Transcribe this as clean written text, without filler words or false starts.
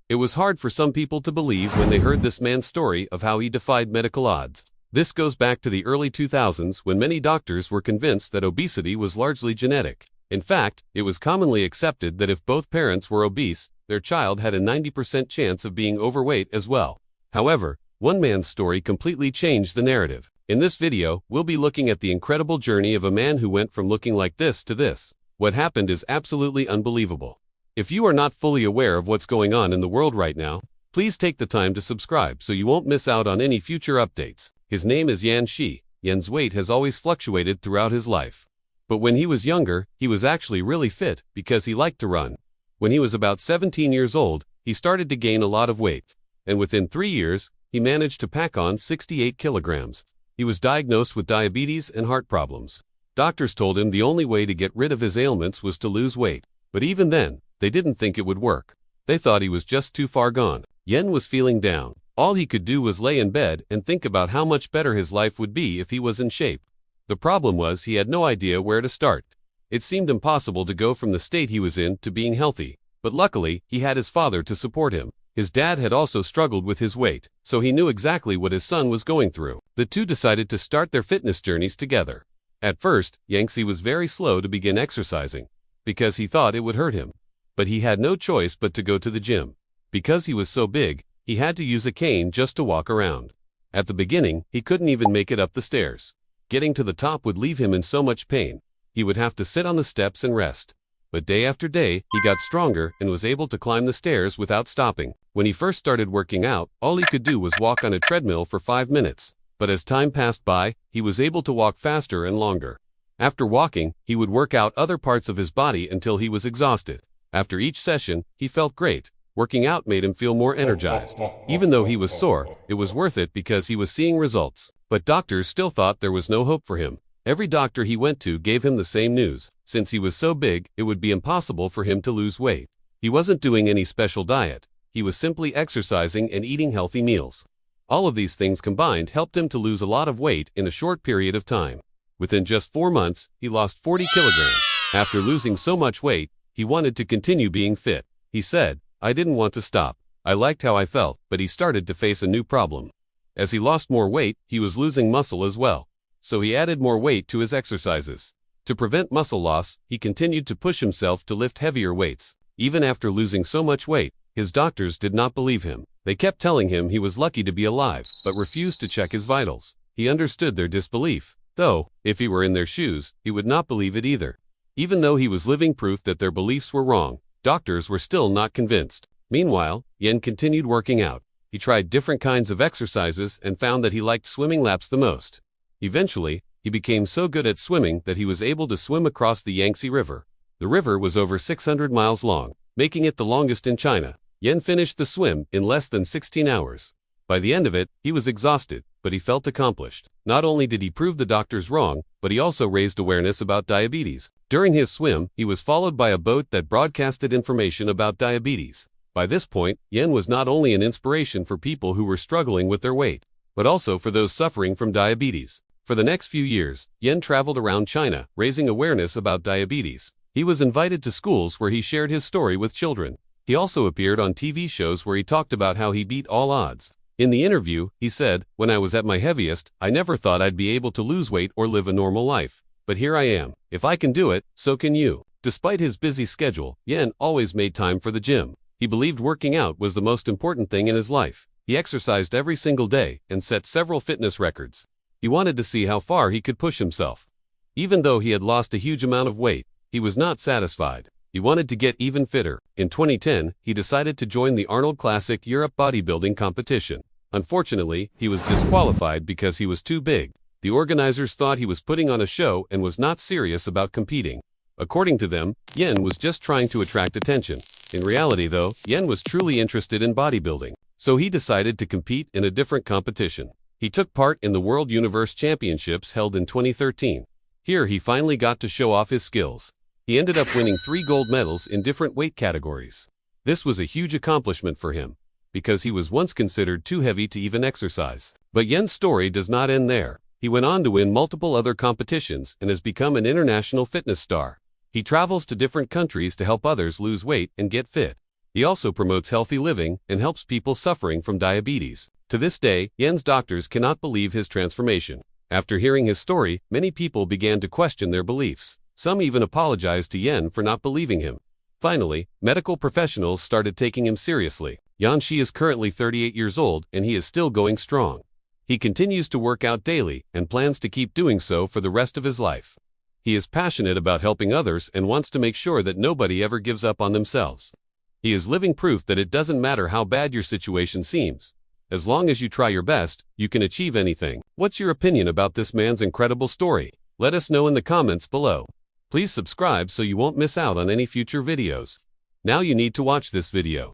It was hard for some people to believe when they heard this man's story of how he defied medical odds. This goes back to the early 2000s when many doctors were convinced that obesity was largely genetic. In fact, it was commonly accepted that if both parents were obese, their child had a 90% chance of being overweight as well. However, one man's story completely changed the narrative. In this video, we'll be looking at the incredible journey of a man who went from looking like this to this. What happened is absolutely unbelievable. If you are not fully aware of what's going on in the world right now, please take the time to subscribe so you won't miss out on any future updates. His name is Yan Shi. Yan's weight has always fluctuated throughout his life. But when he was younger, he was actually really fit because he liked to run. When he was about 17 years old, he started to gain a lot of weight. And within 3 years, he managed to pack on 68 kilograms. He was diagnosed with diabetes and heart problems. Doctors told him the only way to get rid of his ailments was to lose weight. But even then, they didn't think it would work. They thought he was just too far gone. Yan was feeling down. All he could do was lay in bed and think about how much better his life would be if he was in shape. The problem was he had no idea where to start. It seemed impossible to go from the state he was in to being healthy, but luckily, he had his father to support him. His dad had also struggled with his weight, so he knew exactly what his son was going through. The two decided to start their fitness journeys together. At first, Yangtze was very slow to begin exercising, because he thought it would hurt him. But he had no choice but to go to the gym. Because he was so big, he had to use a cane just to walk around. At the beginning, he couldn't even make it up the stairs. Getting to the top would leave him in so much pain. He would have to sit on the steps and rest. But day after day, he got stronger and was able to climb the stairs without stopping. When he first started working out, all he could do was walk on a treadmill for 5 minutes. But as time passed by, he was able to walk faster and longer. After walking, he would work out other parts of his body until he was exhausted. After each session, he felt great. Working out made him feel more energized. Even though he was sore, it was worth it because he was seeing results. But doctors still thought there was no hope for him. Every doctor he went to gave him the same news. Since he was so big, it would be impossible for him to lose weight. He wasn't doing any special diet. He was simply exercising and eating healthy meals. All of these things combined helped him to lose a lot of weight in a short period of time. Within just 4 months, he lost 40 kilograms. After losing so much weight, he wanted to continue being fit. He said, "I didn't want to stop. I liked how I felt," but he started to face a new problem. As he lost more weight, he was losing muscle as well. So he added more weight to his exercises. To prevent muscle loss, he continued to push himself to lift heavier weights. Even after losing so much weight, his doctors did not believe him. They kept telling him he was lucky to be alive, but refused to check his vitals. He understood their disbelief. Though, if he were in their shoes, he would not believe it either. Even though he was living proof that their beliefs were wrong, doctors were still not convinced. Meanwhile, Yan continued working out. He tried different kinds of exercises and found that he liked swimming laps the most. Eventually, he became so good at swimming that he was able to swim across the Yangtze River. The river was over 600 miles long, making it the longest in China. Yan finished the swim in less than 16 hours. By the end of it, he was exhausted, but he felt accomplished. Not only did he prove the doctors wrong, but he also raised awareness about diabetes. During his swim, he was followed by a boat that broadcasted information about diabetes. By this point, Yan was not only an inspiration for people who were struggling with their weight, but also for those suffering from diabetes. For the next few years, Yan traveled around China, raising awareness about diabetes. He was invited to schools where he shared his story with children. He also appeared on TV shows where he talked about how he beat all odds. In the interview, he said, "When I was at my heaviest, I never thought I'd be able to lose weight or live a normal life. But here I am. If I can do it, so can you." Despite his busy schedule, Yan always made time for the gym. He believed working out was the most important thing in his life. He exercised every single day and set several fitness records. He wanted to see how far he could push himself. Even though he had lost a huge amount of weight, he was not satisfied. He wanted to get even fitter. In 2010, he decided to join the Arnold Classic Europe bodybuilding competition. Unfortunately, he was disqualified because he was too big. The organizers thought he was putting on a show and was not serious about competing. According to them, Yan was just trying to attract attention. In reality though, Yan was truly interested in bodybuilding. So he decided to compete in a different competition. He took part in the World Universe Championships held in 2013. Here he finally got to show off his skills. He ended up winning 3 gold medals in different weight categories. This was a huge accomplishment for him, because he was once considered too heavy to even exercise. But Yan's story does not end there. He went on to win multiple other competitions and has become an international fitness star. He travels to different countries to help others lose weight and get fit. He also promotes healthy living and helps people suffering from diabetes. To this day, Yen's doctors cannot believe his transformation. After hearing his story, many people began to question their beliefs. Some even apologized to Yen for not believing him. Finally, medical professionals started taking him seriously. Yan Shi is currently 38 years old and he is still going strong. He continues to work out daily and plans to keep doing so for the rest of his life. He is passionate about helping others and wants to make sure that nobody ever gives up on themselves. He is living proof that it doesn't matter how bad your situation seems. As long as you try your best, you can achieve anything. What's your opinion about this man's incredible story? Let us know in the comments below. Please subscribe so you won't miss out on any future videos. Now you need to watch this video.